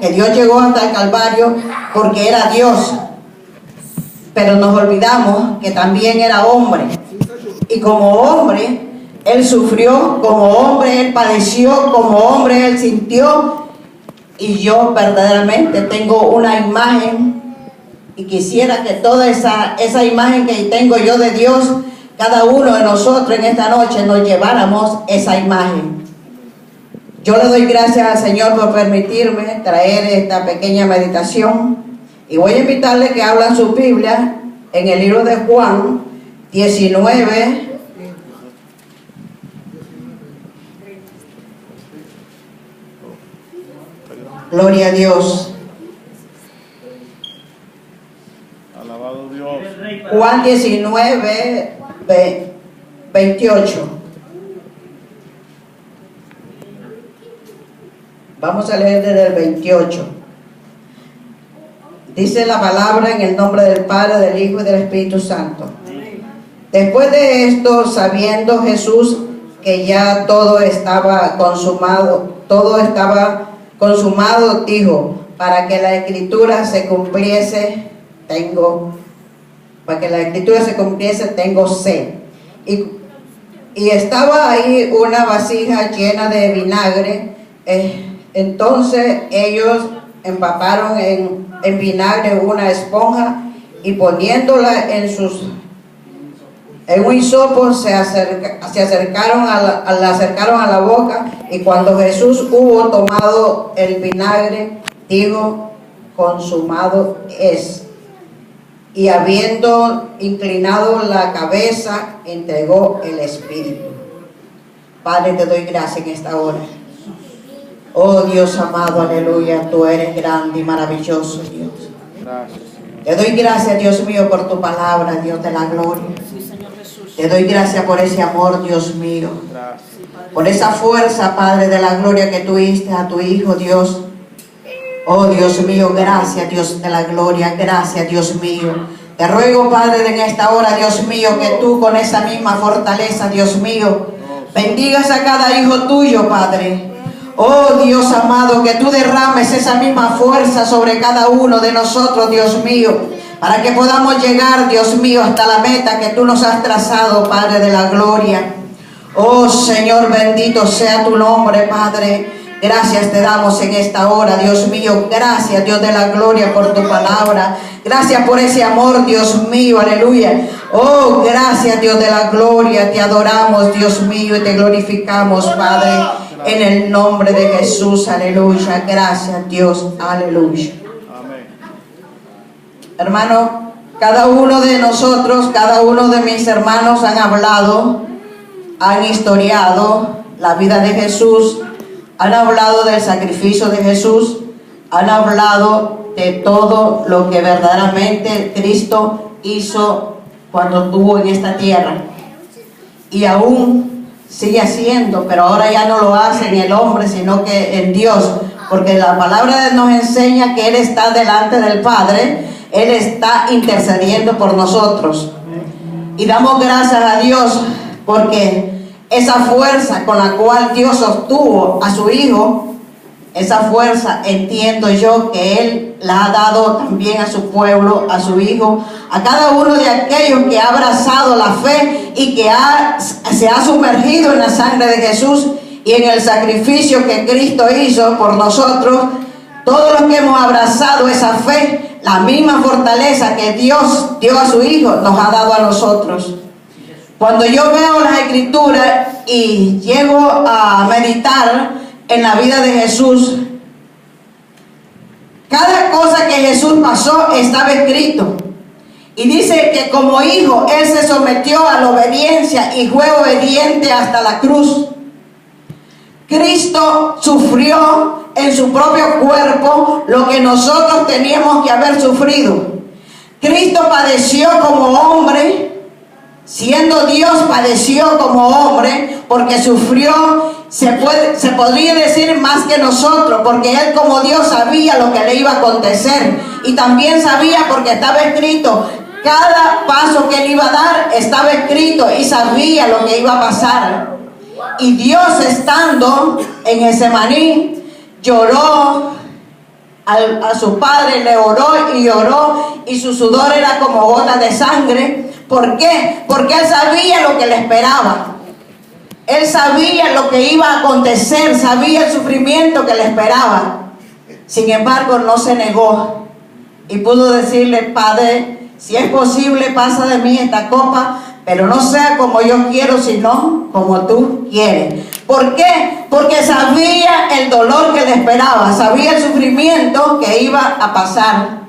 que Dios llegó hasta el Calvario porque era Dios. Pero nos olvidamos que también era hombre. Y como hombre, Él sufrió, como hombre, Él padeció, como hombre, Él sintió. Y yo verdaderamente tengo una imagen y quisiera que toda esa imagen que tengo yo de Dios, cada uno de nosotros en esta noche nos lleváramos esa imagen. Yo le doy gracias al Señor por permitirme traer esta pequeña meditación y voy a invitarle que abran su Biblia en el libro de Juan 19. Gloria a Dios. Alabado Dios. Juan 19, 28. Vamos a leer desde el 28. Dice la palabra en el nombre del Padre, del Hijo y del Espíritu Santo. Después de esto, sabiendo Jesús que ya todo estaba consumado, dijo: para que la escritura se cumpliese, tengo sed. Y estaba ahí una vasija llena de vinagre. Entonces ellos empaparon en vinagre una esponja y poniéndola en un hisopo se acercaron a la boca, y cuando Jesús hubo tomado el vinagre, dijo: consumado es. Y habiendo inclinado la cabeza, entregó el espíritu. Padre, te doy gracias en esta hora. Oh Dios amado, aleluya, tú eres grande y maravilloso, Dios. Gracias. Te doy gracias, Dios mío, por tu palabra, Dios de la gloria. Te doy gracias por ese amor, Dios mío. Por esa fuerza, Padre de la gloria, que tú diste a tu Hijo, Dios. Oh Dios mío, gracias, Dios de la gloria, gracias, Dios mío. Te ruego, Padre, en esta hora, Dios mío, que tú con esa misma fortaleza, Dios mío, bendigas a cada hijo tuyo, Padre. Oh Dios amado, que tú derrames esa misma fuerza sobre cada uno de nosotros, Dios mío, para que podamos llegar, Dios mío, hasta la meta que tú nos has trazado, Padre de la gloria. Oh Señor, bendito sea tu nombre, Padre. Gracias te damos en esta hora, Dios mío. Gracias, Dios de la gloria, por tu palabra. Gracias por ese amor, Dios mío, aleluya. Oh, gracias, Dios de la gloria. Te adoramos, Dios mío, y te glorificamos, Padre, en el nombre de Jesús, aleluya. Gracias, Dios, aleluya. Amén. Hermano, cada uno de nosotros, cada uno de mis hermanos han hablado, han historiado la vida de Jesús, han hablado del sacrificio de Jesús, han hablado de todo lo que verdaderamente Cristo hizo cuando estuvo en esta tierra. Y aún sigue haciendo, pero ahora ya no lo hace en el hombre, sino que en Dios. Porque la palabra nos enseña que Él está delante del Padre, Él está intercediendo por nosotros. Y damos gracias a Dios porque esa fuerza con la cual Dios sostuvo a su Hijo, esa fuerza entiendo yo que Él la ha dado también a su pueblo, a su Hijo, a cada uno de aquellos que ha abrazado la fe y que se ha sumergido en la sangre de Jesús y en el sacrificio que Cristo hizo por nosotros. Todos los que hemos abrazado esa fe, la misma fortaleza que Dios dio a su Hijo, nos ha dado a nosotros. Cuando yo veo las Escrituras y llego a meditar en la vida de Jesús, cada cosa que Jesús pasó estaba escrito. Y dice que como hijo, Él se sometió a la obediencia y fue obediente hasta la cruz. Cristo sufrió en su propio cuerpo lo que nosotros teníamos que haber sufrido. Cristo padeció como hombre. Siendo Dios, padeció como hombre, porque sufrió, se podría decir, más que nosotros, porque Él como Dios sabía lo que le iba a acontecer, y también sabía, porque estaba escrito, cada paso que Él iba a dar estaba escrito, y sabía lo que iba a pasar. Y Dios, estando en Getsemaní, lloró a su padre, le oró y oró, y su sudor era como gotas de sangre. ¿Por qué? Porque él sabía lo que le esperaba. Él sabía lo que iba a acontecer, sabía el sufrimiento que le esperaba. Sin embargo, no se negó y pudo decirle: Padre, si es posible, pasa de mí esta copa, pero no sea como yo quiero, sino como tú quieres. ¿Por qué? Porque sabía el dolor que le esperaba, sabía el sufrimiento que iba a pasar.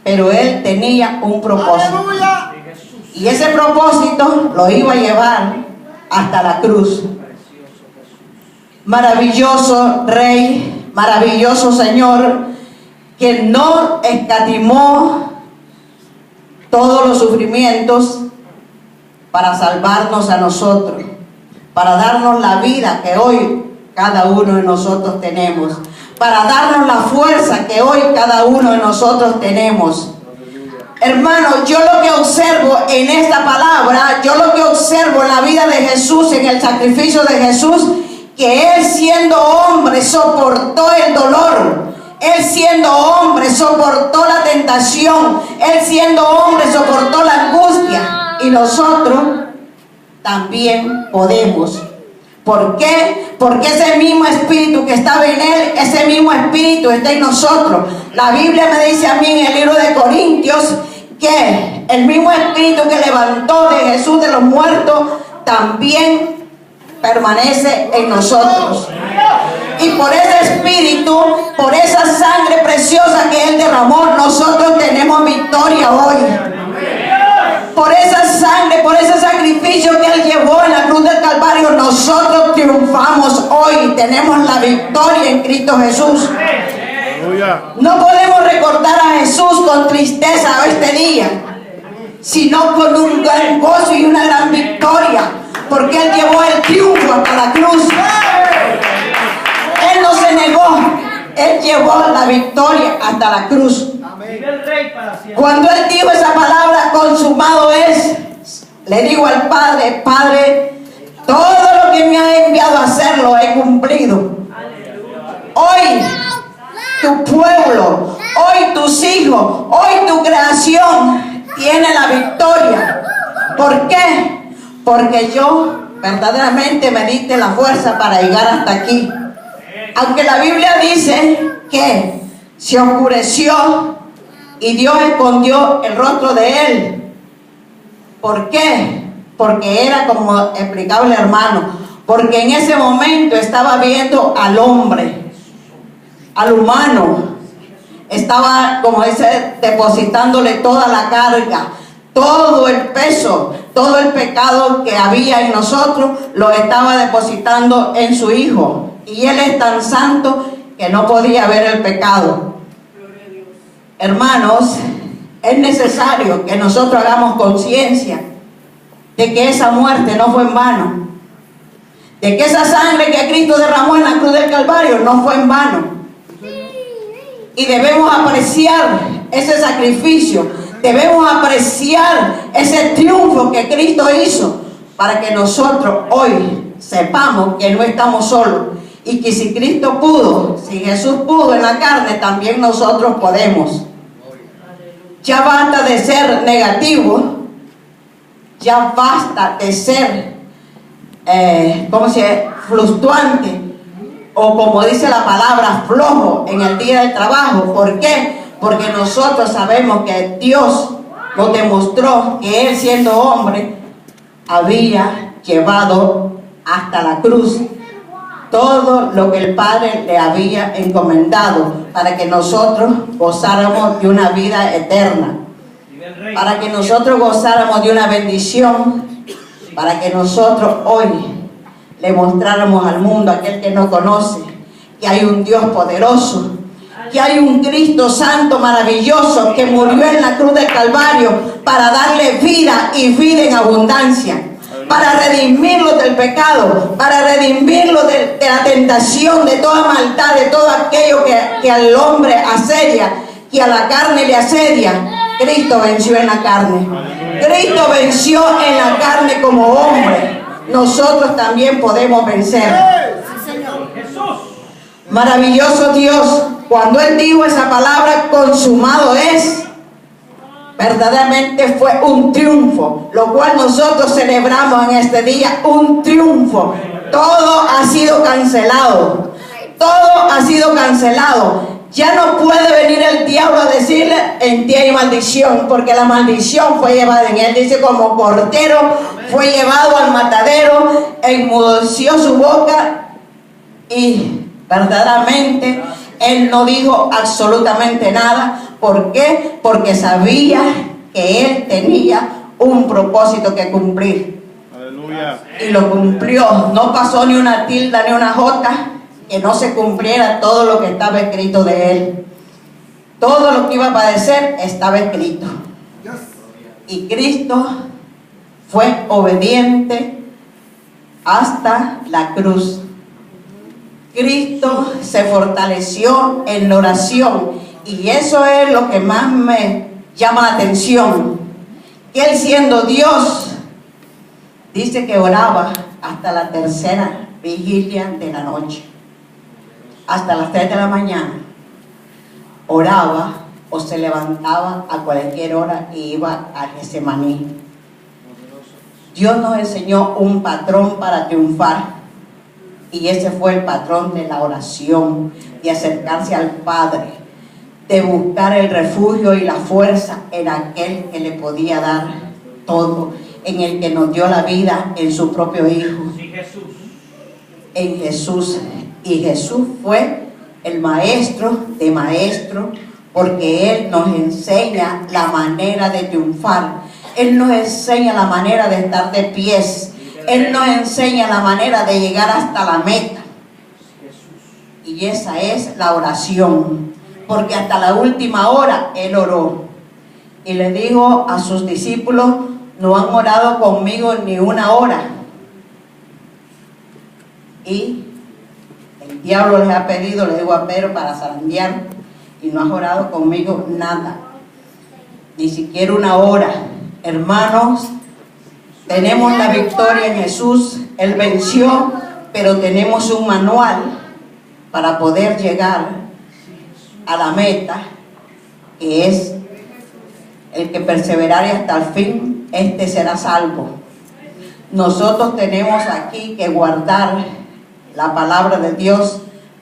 Pero él tenía un propósito. ¡Aleluya! Y ese propósito lo iba a llevar hasta la cruz. Maravilloso Rey, maravilloso Señor, que no escatimó todos los sufrimientos para salvarnos a nosotros, para darnos la vida que hoy cada uno de nosotros tenemos, para darnos la fuerza que hoy cada uno de nosotros tenemos. Hermano, yo lo que observo en esta palabra, yo lo que observo en la vida de Jesús, en el sacrificio de Jesús, que Él siendo hombre soportó el dolor. Él siendo hombre soportó la tentación. Él siendo hombre soportó la angustia. Y nosotros también podemos. ¿Por qué? Porque ese mismo espíritu que estaba en Él, ese mismo espíritu está en nosotros. La Biblia me dice a mí en el libro de Corintios que el mismo espíritu que levantó de Jesús de los muertos también permanece en nosotros. Y por ese espíritu, por esa sangre preciosa que Él derramó, nosotros tenemos victoria hoy. Por esa sangre, por ese sacrificio que Él llevó en la cruz del Calvario, nosotros triunfamos hoy. Tenemos la victoria en Cristo Jesús. No podemos recordar a Jesús con tristeza este día, sino con un gran gozo y una gran victoria, porque Él llevó el triunfo hasta la cruz. Él no se negó, Él llevó la victoria hasta la cruz. Cuando Él dijo esa palabra, consumado es, le digo al Padre: Padre, todo lo que me ha enviado a hacer lo he cumplido. Hoy tu pueblo, hoy tus hijos, hoy tu creación tiene la victoria. ¿Por qué? Porque yo verdaderamente me diste la fuerza para llegar hasta aquí. Aunque la Biblia dice que se oscureció y Dios escondió el rostro de Él. ¿Por qué? Porque era, como explicaba el hermano, porque en ese momento estaba viendo al hombre, al humano. Estaba, como dice, depositándole toda la carga, todo el peso, todo el pecado que había en nosotros, lo estaba depositando en su Hijo. Y Él es tan santo que no podía ver el pecado. Hermanos, es necesario que nosotros hagamos conciencia de que esa muerte no fue en vano, de que esa sangre que Cristo derramó en la cruz del Calvario no fue en vano. Y debemos apreciar ese sacrificio, debemos apreciar ese triunfo que Cristo hizo, para que nosotros hoy sepamos que no estamos solos, y que si Cristo pudo, si Jesús pudo en la carne, también nosotros podemos. Ya basta de ser negativo, ya basta de ser fluctuante, o como dice la palabra, flojo en el día del trabajo. ¿Por qué? Porque nosotros sabemos que Dios nos demostró que Él, siendo hombre, había llevado hasta la cruz todo lo que el Padre le había encomendado, para que nosotros gozáramos de una vida eterna, para que nosotros gozáramos de una bendición, para que nosotros hoy le mostráramos al mundo, aquel que no conoce, que hay un Dios poderoso, que hay un Cristo santo, maravilloso, que murió en la cruz del Calvario para darle vida y vida en abundancia, para redimirlos del pecado, para redimirlos de la tentación, de toda maldad, de todo aquello que al hombre asedia, que a la carne le asedia. Cristo venció en la carne. Cristo venció en la carne como hombre. Nosotros también podemos vencer. Maravilloso Dios, cuando Él dijo esa palabra, consumado es, verdaderamente fue un triunfo, lo cual nosotros celebramos en este día, un triunfo. Todo ha sido cancelado, todo ha sido cancelado. Ya no puede venir el diablo a decirle: en ti hay maldición, porque la maldición fue llevada en él. Dice: como cordero fue llevado al matadero, enmudeció su boca, y verdaderamente él no dijo absolutamente nada. ¿Por qué? Porque sabía que él tenía un propósito que cumplir. Aleluya. Y lo cumplió. No pasó ni una tilde ni una jota que no se cumpliera todo lo que estaba escrito de él. Todo lo que iba a padecer estaba escrito. Y Cristo fue obediente hasta la cruz. Cristo se fortaleció en la oración, y eso es lo que más me llama la atención, que Él, siendo Dios, dice que oraba hasta la tercera vigilia de la noche, hasta las 3 de la mañana. Oraba o se levantaba a cualquier hora y iba a Getsemaní. Dios nos enseñó un patrón para triunfar, y ese fue el patrón de la oración, de acercarse al Padre, de buscar el refugio y la fuerza en aquel que le podía dar todo, en el que nos dio la vida, en su propio Hijo, en Jesús. Y Jesús fue el maestro de maestros, porque Él nos enseña la manera de triunfar. Él nos enseña la manera de estar de pies. Él nos enseña la manera de llegar hasta la meta. Y esa es la oración, porque hasta la última hora Él oró. Y le dijo a sus discípulos: no han orado conmigo ni una hora. Y el diablo les ha pedido, le digo a Pedro, para zarandear, y no has orado conmigo nada, ni siquiera una hora. Hermanos, tenemos la victoria en Jesús. Él venció, pero tenemos un manual para poder llegar a la meta, que es: el que perseverare hasta el fin, este será salvo. Nosotros tenemos aquí que guardar la palabra de Dios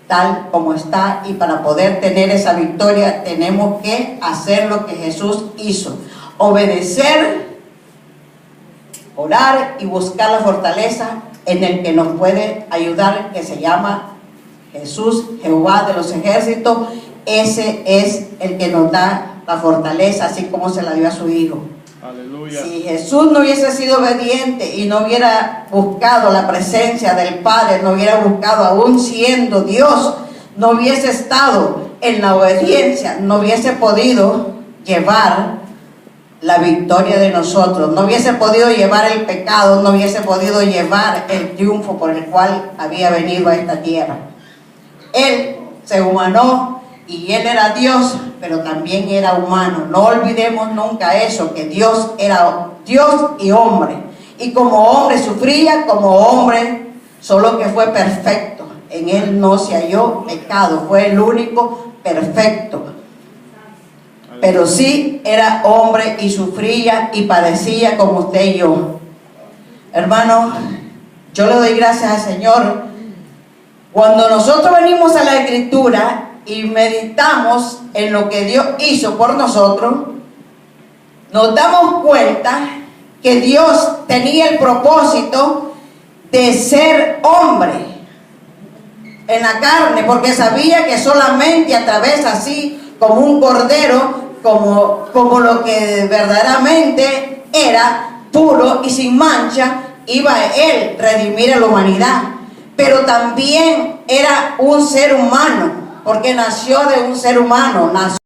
tal como está, y para poder tener esa victoria tenemos que hacer lo que Jesús hizo: obedecer, orar y buscar la fortaleza en el que nos puede ayudar, que se llama Jesús, Jehová de los ejércitos. Ese es el que nos da la fortaleza, así como se la dio a su Hijo. Aleluya. Si Jesús no hubiese sido obediente y no hubiera buscado la presencia del Padre, no hubiera buscado, aún siendo Dios, no hubiese estado en la obediencia, no hubiese podido llevar la victoria de nosotros, no hubiese podido llevar el pecado, no hubiese podido llevar el triunfo por el cual había venido a esta tierra. Él se humanó, y Él era Dios, pero también era humano. No olvidemos nunca eso, que Dios era Dios y hombre. Y como hombre sufría, como hombre, solo que fue perfecto. En Él no se halló pecado, fue el único perfecto. Pero sí era hombre y sufría y padecía como usted y yo. Hermano, yo le doy gracias al Señor. Cuando nosotros venimos a la Escritura y meditamos en lo que Dios hizo por nosotros, nos damos cuenta que Dios tenía el propósito de ser hombre en la carne, porque sabía que solamente a través, así como un cordero, como lo que verdaderamente era puro y sin mancha, iba Él redimir a la humanidad. Pero también era un ser humano, porque nació de un ser humano, nació